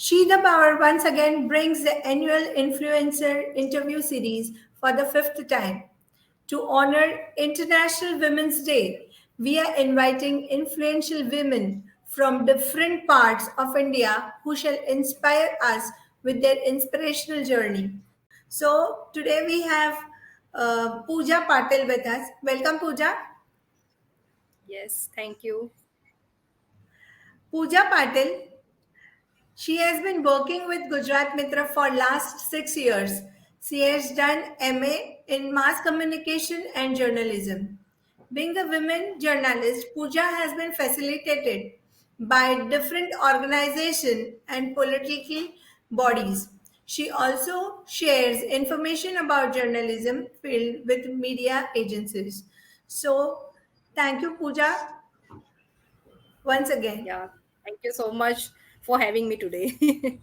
She the Power once again brings the annual influencer interview series for the fifth time. To honor International Women's Day, we are inviting influential women from different parts of India who shall inspire us with their inspirational journey. So today we have Pooja Patil with us. Welcome, Pooja. Yes, thank you. Pooja Patil. She has been working with Gujarat Mitra for last 6 years. She has done MA in Mass Communication and Journalism. Being a women journalist, Pooja has been facilitated by different organizations and political bodies. She also shares information about journalism field with media agencies. So, thank you, Pooja, once again. Yeah, thank you so much for having me today.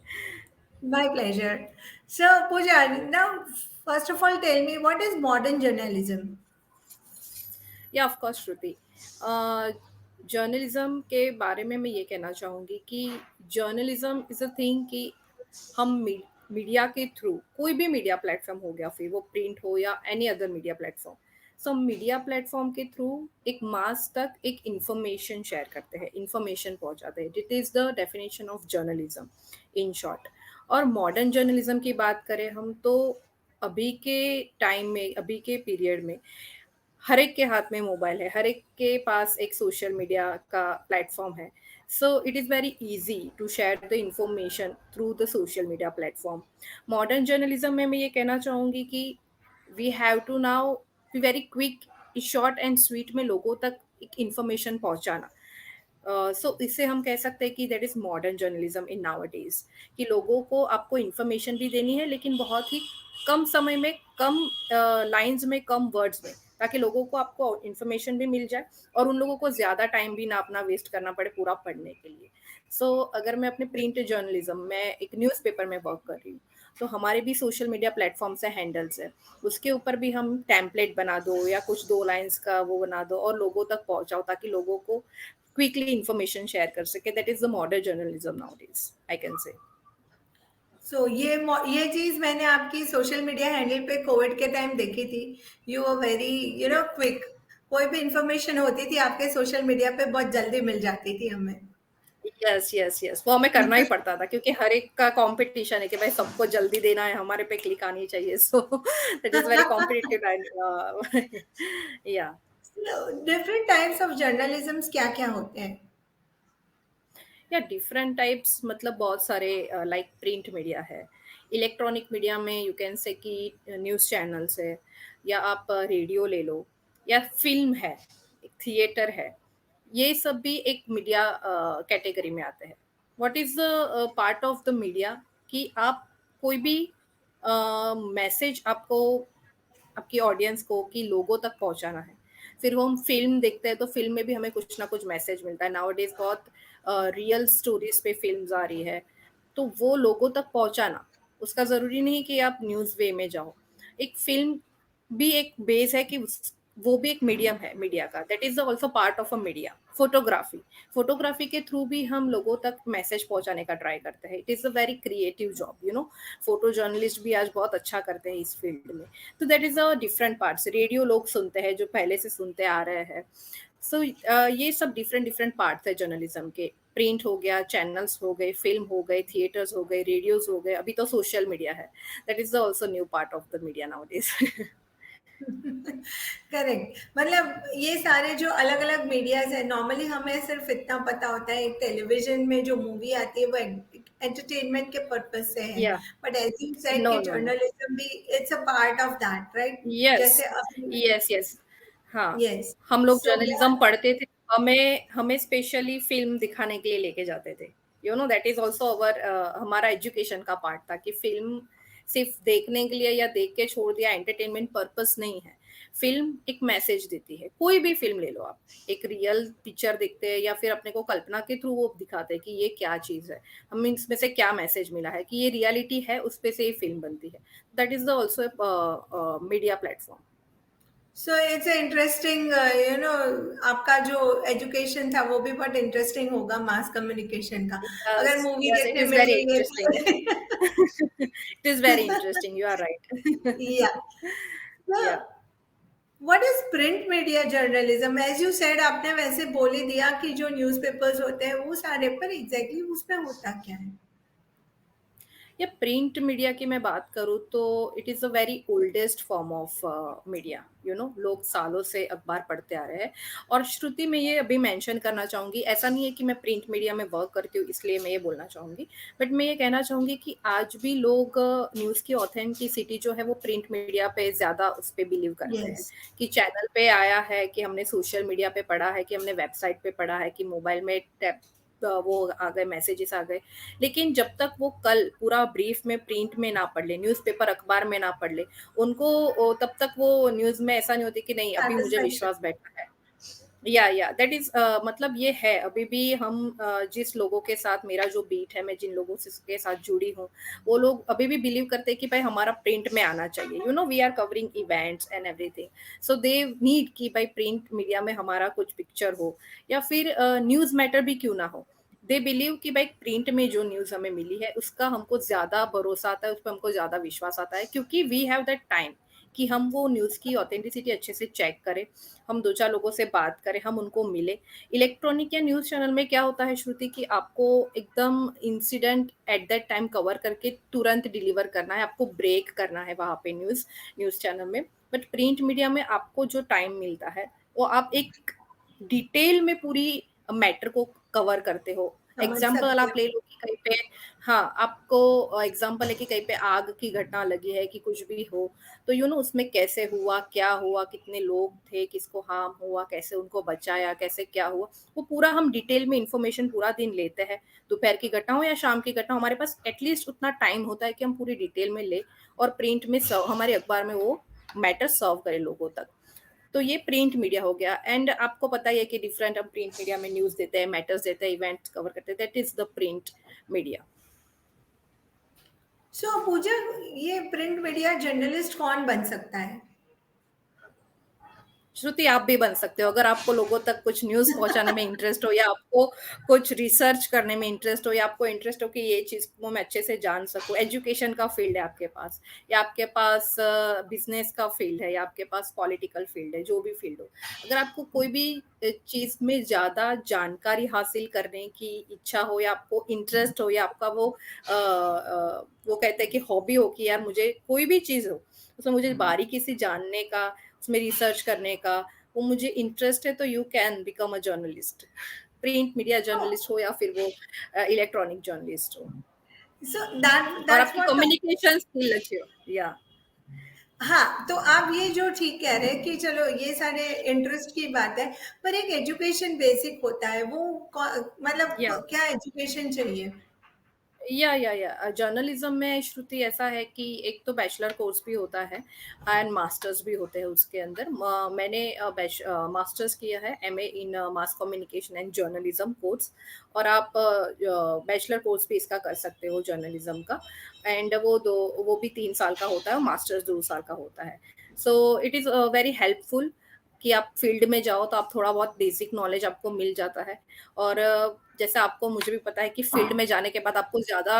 My pleasure. So, Pooja, now, first of all, tell me what is modern journalism? या of course Shruti, journalism के बारे में मैं ये कहना चाहूँगी कि journalism is a thing कि हम मीडिया के थ्रू कोई भी मीडिया प्लेटफॉर्म हो गया, फिर वो प्रिंट हो या एनी अदर मीडिया प्लेटफॉर्म, सो मीडिया प्लेटफॉर्म के थ्रू एक मास तक एक इंफॉर्मेशन शेयर करते हैं, इंफॉर्मेशन पहुंचाते हैं. It is the definition of journalism in short. और मॉडर्न जर्नलिज्म की बात करें हम, तो अभी के टाइम में, अभी के पीरियड में हर एक के हाथ में मोबाइल है, हर एक के पास एक सोशल मीडिया का प्लेटफॉर्म है. So it is very easy to share the information through the social media platform. Modern journalism में मैं ये कहना चाहूँगी कि we have to now be very quick, short and sweet में लोगों तक एक इंफॉर्मेशन पहुंचाना. सो इससे हम कह सकते हैं कि that is modern journalism in nowadays, कि लोगों को आपको इन्फॉर्मेशन भी देनी है, लेकिन बहुत ही कम समय में, कम लाइंस में, कम वर्ड्स में, ताकि लोगों को आपको इन्फॉर्मेशन भी मिल जाए और उन लोगों को ज़्यादा टाइम भी ना अपना वेस्ट करना पड़े पूरा पढ़ने के लिए. सो अगर मैं अपने प्रिंट जर्नलिज्म, मैं एक न्यूज़पेपर में वर्क कर रही हूँ, तो हमारे भी सोशल मीडिया प्लेटफॉर्म्स है, हैंडल्स है, उसके ऊपर भी हम टेम्पलेट बना दो या कुछ 2 लाइन्स का वो बना दो और लोगों तक पहुँचाओ, ताकि लोगों को क्विकली इंफॉर्मेशन शेयर कर सके. That is the modern journalism nowadays, I can say. So ये चीज मैंने आपकी सोशल मीडिया हैंडल पे कोविड के टाइम देखी थी. You are very quick. कोई भी इंफॉर्मेशन होती थी आपके सोशल मीडिया पे बहुत जल्दी मिल जाती थी हमें. यस, यस, यस, वो हमें करना ही पड़ता था, क्योंकि हर एक का कंपटीशन है कि भाई सबको जल्दी देना है, हमारे पे क्लिक आनी चाहिए. So that is very competitive and या. डिफरेंट टाइप्स ऑफ जर्नलिज्म क्या क्या होते हैं? या डिफरेंट टाइप्स मतलब बहुत सारे, लाइक प्रिंट मीडिया है, इलेक्ट्रॉनिक मीडिया में यू कैन से कि न्यूज़ चैनल्स है, या आप रेडियो ले लो, या फिल्म है, एक थिएटर है. ये सब भी एक मीडिया कैटेगरी में आते हैं. What is the part of the media, कि आप कोई भी मैसेज आपको, आपकी ऑडियंस को, कि लोगों तक पहुंचाना है. फिर वो हम फ़िल्म देखते हैं, तो फ़िल्म में भी हमें कुछ ना कुछ मैसेज मिलता है. नाउअडेज़ बहुत रियल स्टोरीज़ पे फ़िल्म्स आ रही है, तो वो लोगों तक पहुँचाना, उसका ज़रूरी नहीं कि आप न्यूज़ वे में जाओ. एक फ़िल्म भी एक बेस है, कि उस वो भी एक मीडियम है मीडिया का. That is also part of a media. Photography के थ्रू भी हम लोगों तक मैसेज पहुँचाने का ट्राई करते हैं. It is a very creative job, photo journalist भी आज बहुत अच्छा करते हैं इस फ़ील्ड में. तो that is a different parts. Radio लोग सुनते हैं जो पहले से सुनते आ रहे हैं. सो ये सब डिफरेंट डिफरेंट पार्ट्स है जर्नलिज्म के. प्रिंट हो गया, चैनल्स हो गए, फिल्म हो गए, थिएटर्स हो गए, रेडियोज हो गए, अभी तो सोशल मीडिया है. That is also new part of the media now days. Correct. मतलब ये सारे जो अलग अलग मीडियाज है, नॉर्मली हमें सिर्फ इतना पता होता है एक टेलीविजन में जो मूवी आती है वो एंटरटेनमेंट के पर्पज से है. Yeah. But as you said no, कि नो, नो. जर्नलिज्म भी it's a part of that, right? Yes, जैसे अभी. Yes, yes. हाँ, यस. हम लोग सो जर्नलिज्म पढ़ते थे, हमें हमें स्पेशली फ़िल्म दिखाने के लिए लेके जाते थे. दैट इज़ ऑल्सो अवर, हमारा एजुकेशन का पार्ट था, कि फ़िल्म सिर्फ़ देखने के लिए या देख के छोड़ दिया, एंटरटेनमेंट पर्पस नहीं है. फ़िल्म एक मैसेज देती है, कोई भी फ़िल्म ले लो आप. एक रियल पिक्चर देखते हैं, या फिर अपने को कल्पना के थ्रू वो दिखाते हैं कि ये क्या चीज़ है, हमें इसमें से क्या मैसेज मिला है, कि ये रियलिटी है, उस पे से ये फ़िल्म बनती है. That is the also media platform. So it's interesting, आपका जो एजुकेशन था वो भी बहुत इंटरेस्टिंग होगा मास कम्युनिकेशन का, अगर Yes, मूवी yes, it देखने is मिल very रही है interesting. तो। It is very interesting. You are right. Yeah, Yeah. What is print media journalism? As you said, आपने वैसे बोल ही दिया कि जो न्यूज़पेपर्स होते हैं वो सारे, पर एग्जैक्टली उसमें होता क्या है? या प्रिंट मीडिया की मैं बात करूँ तो it is a very oldest form of media, लोग सालों से अखबार पढ़ते आ रहे हैं। और श्रुति, मैं ये अभी मेंशन करना चाहूँगी, ऐसा नहीं है कि मैं प्रिंट मीडिया में वर्क करती हूँ इसलिए मैं ये बोलना चाहूँगी, बट मैं ये कहना चाहूँगी कि आज भी लोग न्यूज़ की ऑथेंटिसिटी जो है वो प्रिंट मीडिया पे ज़्यादा उस पे बिलीव करते हैं। यस। कि चैनल पे आया है, कि हमने सोशल मीडिया पे पढ़ा है, कि हमने वेबसाइट पे पढ़ा है, कि मोबाइल में टैप वो आ गए, मैसेजेस आ गए। लेकिन जब तक वो कल पूरा ब्रीफ में प्रिंट में ना पढ़ ले, न्यूज़पेपर अखबार में ना पढ़ ले, उनको तब तक वो न्यूज़ में ऐसा नहीं होती कि नहीं अभी मुझे सेटिस्फेक्शन। विश्वास बैठा है। या दैट इज मतलब ये है, अभी भी हम जिस लोगों के साथ मेरा जो बीट है, मैं जिन लोगों से के साथ जुड़ी हूँ, वो लोग अभी भी बिलीव करते हैं कि भाई हमारा प्रिंट में आना चाहिए। We are covering events and everything, so they need कि भाई प्रिंट मीडिया में हमारा कुछ पिक्चर हो, या फिर न्यूज़ मैटर भी क्यों ना हो। दे बिलीव कि भाई प्रिंट में जो न्यूज़ हमें मिली है उसका हमको ज़्यादा भरोसा आता है, उस पर हमको ज़्यादा विश्वास आता है, क्योंकि वी हैव दैट टाइम कि हम वो न्यूज़ की ऑथेंटिसिटी अच्छे से चेक करें, हम 2-4 लोगों से बात करें, हम उनको मिले। इलेक्ट्रॉनिक या न्यूज़ चैनल में क्या होता है श्रुति, कि आपको एकदम incident at that time cover करके तुरंत डिलीवर करना है, आपको ब्रेक करना है वहाँ पे न्यूज़ चैनल में। बट प्रिंट मीडिया में आपको जो टाइम मिलता है, वो आप एक डिटेल में पूरी मैटर को कवर करते हो। समझ एग्ज़ाम्पल सकते आप हैं। ले लो कि कहीं पे, हाँ, आपको एग्ज़ाम्पल है कि कहीं पे आग की घटना लगी है कि कुछ भी हो, तो उसमें कैसे हुआ, क्या हुआ, कितने लोग थे, किसको हार्म हुआ, कैसे उनको बचाया, कैसे क्या हुआ, वो पूरा हम डिटेल में इन्फॉर्मेशन पूरा दिन लेते हैं। दोपहर की घटना हो या शाम की घटना हो, हमारे पास एटलीस्ट उतना टाइम होता है कि हम पूरी डिटेल में लें और प्रिंट में सर्व, हमारे अखबार में वो मैटर सर्व करें लोगों तक। तो ये प्रिंट मीडिया हो गया। एंड आपको पता ही है कि डिफरेंट हम प्रिंट मीडिया में न्यूज़ देते हैं, मैटर्स देते हैं, इवेंट्स कवर करते हैं, that is the print media. सो पूजा, ये प्रिंट मीडिया जर्नलिस्ट कौन बन सकता है? श्रुति, आप भी बन सकते हो अगर आपको लोगों तक कुछ न्यूज़ पहुँचाने में इंटरेस्ट हो, या आपको कुछ रिसर्च करने में इंटरेस्ट हो, या आपको इंटरेस्ट हो कि ये चीज़ को मैं अच्छे से जान सकूँ। एजुकेशन का फील्ड है आपके पास, या आपके पास बिज़नेस का फील्ड है, या आपके पास पॉलिटिकल फील्ड है, जो भी फील्ड हो। अगर आपको कोई भी चीज़ में ज़्यादा जानकारी हासिल करने की इच्छा हो, या आपको इंटरेस्ट हो, या आपका वो कहते हैं कि हॉबी हो कि यार मुझे कोई भी चीज़ हो, उसमें मुझे बारीकी से जानने का, उसमें रिसर्च करने का, वो मुझे इंटरेस्ट है, तो you can become a journalist. Print media journalist हो या फिर वो इलेक्ट्रॉनिक जर्नलिस्ट हो, सो दैट और दैट्स आपकी व्हाट। कम्युनिकेशन स्किल अच्छी हो। या हाँ, तो आप ये जो ठीक कह रहे हैं कि चलो ये सारे इंटरेस्ट की बात है, पर एक एजुकेशन बेसिक होता है, वो मतलब या क्या एजुकेशन चाहिए? जर्नलिज्म में श्रुति ऐसा है कि एक तो बैचलर कोर्स भी होता है एंड मास्टर्स भी होते हैं उसके अंदर। मैंने मास्टर्स किया है, MA in mass communication and journalism course. और आप बैचलर कोर्स भी इसका कर सकते हो जर्नलिज्म का। एंड वो भी 3 साल का होता है, और मास्टर्स 2 साल का होता है। So it is very helpful कि आप फील्ड में जाओ तो आप थोड़ा बहुत बेसिक नॉलेज आपको मिल जाता है। और जैसा आपको, मुझे भी पता है कि फील्ड में जाने के बाद आपको ज़्यादा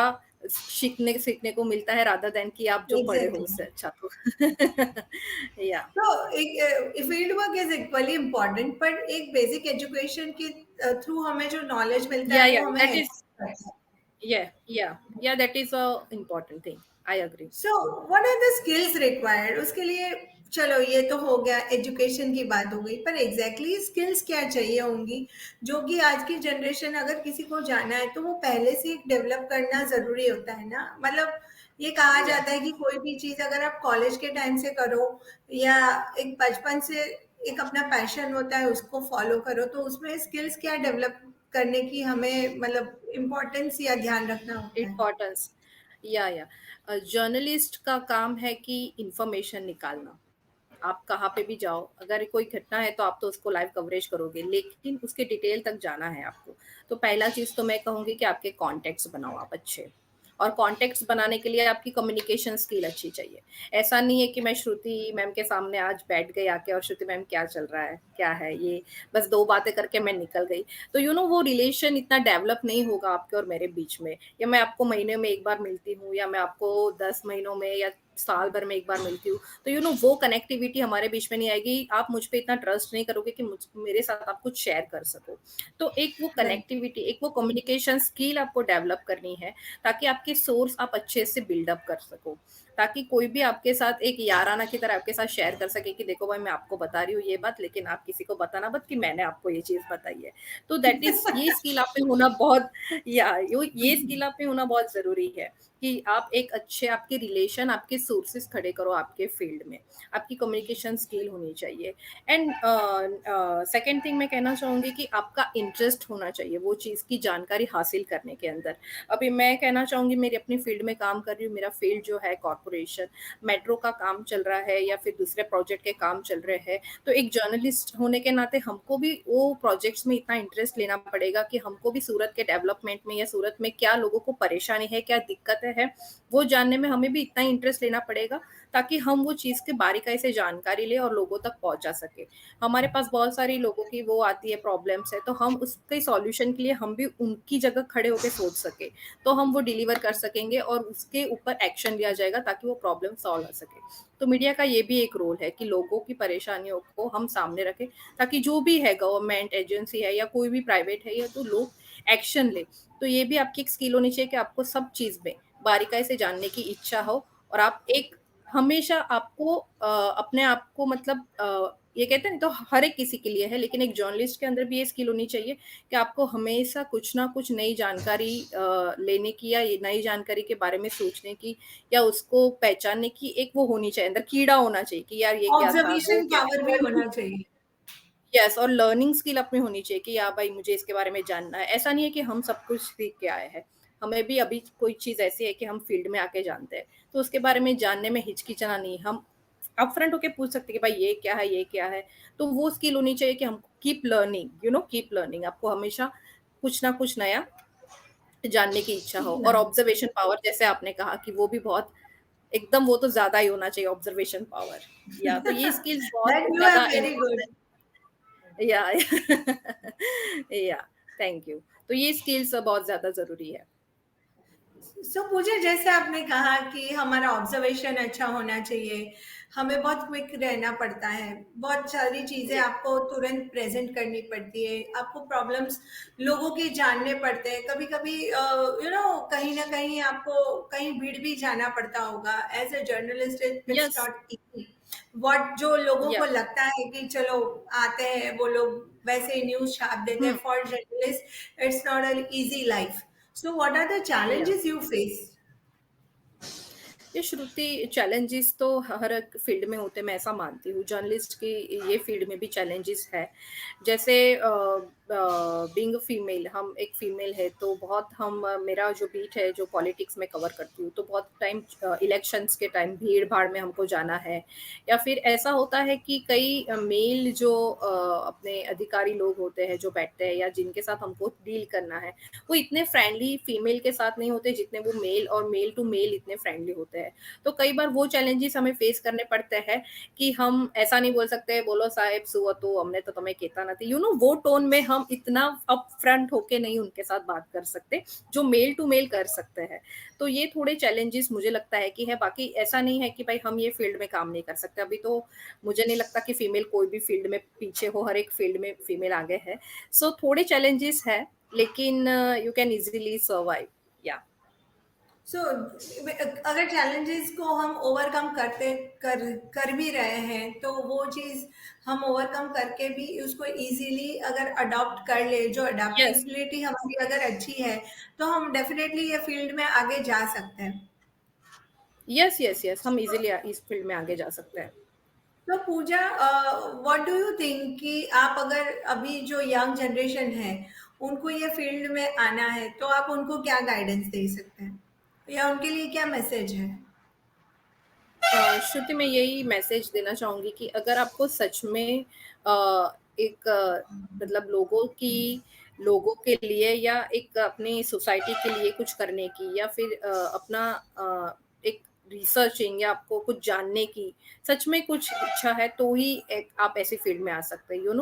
सीखने सीखने को मिलता है, रादर देन कि आप जो पढ़े हो एग्जैक्टली। उससे अच्छा तो। या तो एक field work is equally important, पर एक बेसिक एजुकेशन के थ्रू हमें जो नॉलेज मिलता या है या वो हमें दैट help इज करता है। Yeah yeah that is a important thing. I agree. So what are the skills required उसके लिए? चलो ये तो हो गया, एजुकेशन की बात हो गई, पर एग्जैक्टली स्किल्स क्या चाहिए होंगी जो कि आज की जनरेशन, अगर किसी को जाना है तो वो पहले से डेवलप करना जरूरी होता है ना? मतलब ये कहा या जाता है कि कोई भी चीज अगर आप कॉलेज के टाइम से करो, या एक बचपन से एक अपना पैशन होता है उसको फॉलो करो, तो उसमें स्किल्स क्या डेवलप करने की हमें मतलब इम्पोर्टेंस या ध्यान रखना होता है? इम्पोर्टेंस। या जर्नलिस्ट का काम है कि इंफॉर्मेशन निकालना। आप कहाँ पे भी जाओ, अगर कोई घटना है तो आप तो उसको लाइव कवरेज करोगे, लेकिन उसके डिटेल तक जाना है आपको। तो पहला चीज़ तो मैं कहूँगी कि आपके कॉन्टैक्ट्स बनाओ आप अच्छे। और कॉन्टेक्स्ट बनाने के लिए आपकी कम्युनिकेशन स्किल अच्छी चाहिए। ऐसा नहीं है कि मैं श्रुति मैम के सामने आज बैठ गई आके और श्रुति मैम क्या चल रहा है, क्या है ये, बस 2 बातें करके मैं निकल गई। तो वो रिलेशन इतना डेवलप नहीं होगा आपके और मेरे बीच में, या मैं आपको महीने में 1 बार मिलती हूँ या मैं आपको 10 महीनों में या साल भर में 1 बार मिलती हूँ, तो वो कनेक्टिविटी हमारे बीच में नहीं आएगी। आप मुझ पे इतना ट्रस्ट नहीं करोगे कि मेरे साथ आप कुछ शेयर कर सको। तो एक वो राइट। कनेक्टिविटी, एक वो कम्युनिकेशन स्किल आपको डेवलप करनी है, ताकि आपके सोर्स आप अच्छे से बिल्डअप कर सको, ताकि कोई भी आपके साथ एक याराना की तरह आपके साथ शेयर कर सके कि देखो भाई मैं आपको बता रही हूँ ये बात, लेकिन आप किसी को बताना मत कि मैंने आपको ये चीज बताई है। तो दैट इज ये स्किल आप में होना बहुत, या ये स्किल आप में होना बहुत जरूरी है कि आप एक अच्छे आपके रिलेशन, आपके सोर्सेस खड़े करो आपके फील्ड में। आपकी कम्युनिकेशन स्किल होनी चाहिए। एंड सेकेंड थिंग मैं कहना चाहूंगी कि आपका इंटरेस्ट होना चाहिए वो चीज़ की जानकारी हासिल करने के अंदर। अभी मैं कहना चाहूंगी मेरी अपनी फील्ड में काम कर रही हूँ, मेरा फील्ड जो है कॉरपोरेशन, मेट्रो का काम चल रहा है या फिर दूसरे प्रोजेक्ट के काम चल रहे हैं। तो एक जर्नलिस्ट होने के नाते हमको भी वो प्रोजेक्ट्स में इतना इंटरेस्ट लेना पड़ेगा कि हमको भी सूरत के डेवलपमेंट में या सूरत में क्या लोगों को परेशानी है, क्या दिक्कतें हैं, वो जानने में हमें भी इतना इंटरेस्ट लेना पड़ेगा, ताकि हम वो चीज़ की बारीकाई से जानकारी लें और लोगों तक पहुंचा सके। हमारे पास बहुत सारी लोगों की वो आती है, प्रॉब्लम्स है, तो हम उसके सॉल्यूशन के लिए हम भी उनकी जगह खड़े होकर सोच सके, तो हम वो डिलीवर कर सकेंगे और उसके ऊपर एक्शन लिया जाएगा ताकि वो प्रॉब्लम सॉल्व हो सके। तो मीडिया का ये भी एक रोल है कि लोगों की परेशानियों को हम सामने रखें, ताकि जो भी है, गवर्नमेंट एजेंसी है या कोई भी प्राइवेट है, या तो लोग एक्शन ले। तो ये भी आपकी एक स्किल होनी चाहिए कि आपको सब चीज़ में बारीकाई से जानने की इच्छा हो, और आप एक हमेशा आपको अपने आप को मतलब ये कहते हैं ना, तो हर एक किसी के लिए है, लेकिन एक जर्नलिस्ट के अंदर भी ये स्किल होनी चाहिए कि आपको हमेशा कुछ ना कुछ नई जानकारी लेने की, या ये नई जानकारी के बारे में सोचने की, या उसको पहचानने की एक वो होनी चाहिए, अंदर कीड़ा होना चाहिए कि यार ये क्या था, वो ऑब्जर्वेशन क्या पावर भी है। होना चाहिए। यस, और लर्निंग स्किल अपनी होनी चाहिए कि या भाई मुझे इसके बारे में जानना है। ऐसा नहीं है कि हम सब कुछ सीख के आए हैं। हमें भी अभी कोई चीज़ ऐसी है कि हम फील्ड में आके जानते हैं, तो उसके बारे में जानने में हिचकिचाना नहीं, हम अपफ्रंट होके पूछ सकते हैं कि भाई ये क्या है, ये क्या है। तो वो स्किल होनी चाहिए कि हम कीप लर्निंग, कीप लर्निंग, आपको हमेशा कुछ ना कुछ नया जानने की इच्छा हो। सीखना और है। ऑब्जर्वेशन पावर, जैसे आपने कहा कि वो भी बहुत एकदम, वो तो ज़्यादा ही होना चाहिए ऑब्जर्वेशन पावर। या तो ये स्किल्स बहुत दैट यू आर ज़्यादा वेरी गुड। इम्पोर्टेंट। या या थैंक यू। तो ये स्किल्स बहुत ज़्यादा ज़रूरी है। सो पूजा, जैसे आपने कहा कि हमारा ऑब्जर्वेशन अच्छा होना चाहिए, हमें बहुत क्विक रहना पड़ता है, बहुत सारी चीजें या आपको तुरंत प्रेजेंट करनी पड़ती है, आपको प्रॉब्लम्स लोगों के जानने पड़ते हैं, कभी कभी कहीं ना कहीं आपको कहीं भीड़ भी जाना पड़ता होगा। As a journalist it's yes, not easy. What जो लोगों या को लगता है कि चलो आते हैं वो लोग वैसे ही न्यूज छाप देते हैं, hmm, for journalist it's not an easy life. So, what are the या challenges you face? ये श्रुति, चैलेंजेस तो हर एक फील्ड में होते हैं, मैं ऐसा मानती हूँ। जर्नलिस्ट की ये फील्ड में भी चैलेंजेस है। जैसे बीइंग फीमेल, हम एक फीमेल है, तो बहुत हम मेरा जो बीट है, जो पॉलिटिक्स में कवर करती हूँ, तो बहुत टाइम इलेक्शंस के टाइम भीड़ भाड़ में हमको जाना है। या फिर ऐसा होता है कि कई मेल जो अपने अधिकारी लोग होते हैं जो बैठते हैं, या जिनके साथ हमको डील करना है, वो इतने फ्रेंडली फीमेल के साथ नहीं होते जितने वो मेल और मेल टू मेल इतने फ्रेंडली होते हैं। तो कई बार वो चैलेंजेस हमें फेस करने पड़ते हैं कि हम ऐसा नहीं बोल सकते, बोलो साहेब सुअ तो हमने तो तुम्हें कहता ना थी, वो टोन में हम इतना अप फ्रंट होके नहीं उनके साथ बात कर सकते, जो मेल टू मेल कर सकते हैं। तो ये थोड़े चैलेंजेस मुझे लगता है कि है, बाकी ऐसा नहीं है कि भाई हम ये फील्ड में काम नहीं कर सकते। अभी तो मुझे नहीं लगता कि फीमेल कोई भी फील्ड में पीछे हो, हर एक फील्ड में फीमेल आगे है। सो थोड़े चैलेंजेस है, लेकिन यू कैन इजीली सर्वाइव। या So, अगर challenges को हम ओवरकम कर भी रहे हैं, तो वो चीज हम ओवरकम करके भी उसको इजीली अगर अडॉप्ट कर ले, जो यस, अडेप्टेबिलिटी हमारी अगर अच्छी है, तो हम डेफिनेटली ये फील्ड में आगे जा सकते हैं। यस, यस, यस, हम इजीली इस फील्ड में आगे जा सकते हैं। तो पूजा, व्हाट डू यू थिंक कि आप अगर अभी जो यंग जनरेशन है उनको ये फील्ड में आना है, तो आप उनको क्या गाइडेंस दे सकते हैं, या उनके लिए क्या मैसेज है? श्रुति, मैं यही मैसेज देना चाहूँगी कि अगर आपको सच में एक मतलब लोगों की लोगों के लिए या एक अपनी सोसाइटी के लिए कुछ करने की या फिर अपना एक रिसर्चिंग या आपको कुछ जानने की सच में कुछ इच्छा है तो ही एक आप ऐसी फील्ड में आ सकते हैं,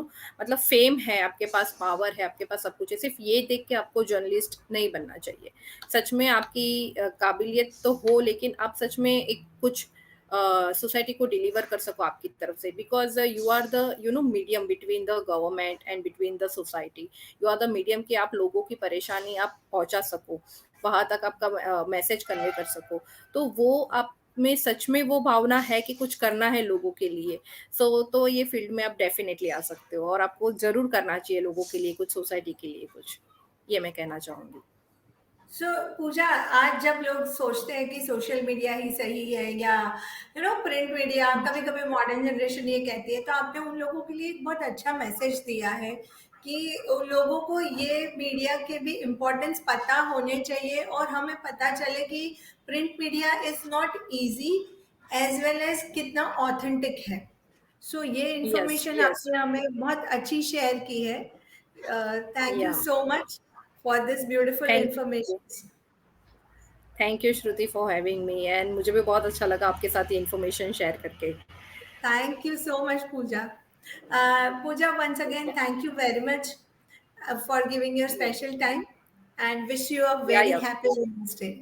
मतलब फेम है, आपके पास पावर है, आपके पास सब कुछ है, सिर्फ ये देख के आपको जर्नलिस्ट नहीं बनना चाहिए। सच में आपकी काबिलियत तो हो, लेकिन आप सच में एक कुछ सोसाइटी को डिलीवर कर सको आपकी तरफ से, because you are the medium between the government and between the society. You are the medium कि आप लोगों की परेशानी आप पहुंचा सको, वहां तक आपका मैसेज कन्वे कर सको। तो वो आप में सच में वो भावना है कि कुछ करना है लोगों के लिए, तो ये फील्ड में आप डेफिनेटली आ सकते हो और आपको जरूर करना चाहिए लोगों के लिए कुछ, सोसाइटी के लिए कुछ। ये मैं कहना चाहूंगी। सो पूजा, आज जब लोग सोचते हैं कि सोशल मीडिया ही सही है या प्रिंट मीडिया, कभी कभी मॉडर्न जनरेशन ये कहती है, तो आपने उन लोगों के लिए एक बहुत अच्छा मैसेज दिया है कि उन लोगों को ये मीडिया के भी इम्पोर्टेंस पता होने चाहिए और हमें पता चले कि print media is not easy, as well as कितना ऑथेंटिक है। सो ये यस, इंफॉर्मेशन यस। आपने हमें बहुत अच्छी शेयर की है। थैंक यू या, so much for this beautiful thank you. information. Thank you Shruti for having me, and मुझे भी बहुत अच्छा लगा आपके साथ ये इन्फॉर्मेशन शेयर करके। Thank you so much, Pooja. Pooja, once again, thank you very much for giving your special time and wish you a या, very या। happy Women's Day.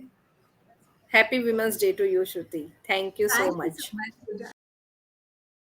Happy women's day to you Shruti, thank you so Thank you so much. much, Pooja.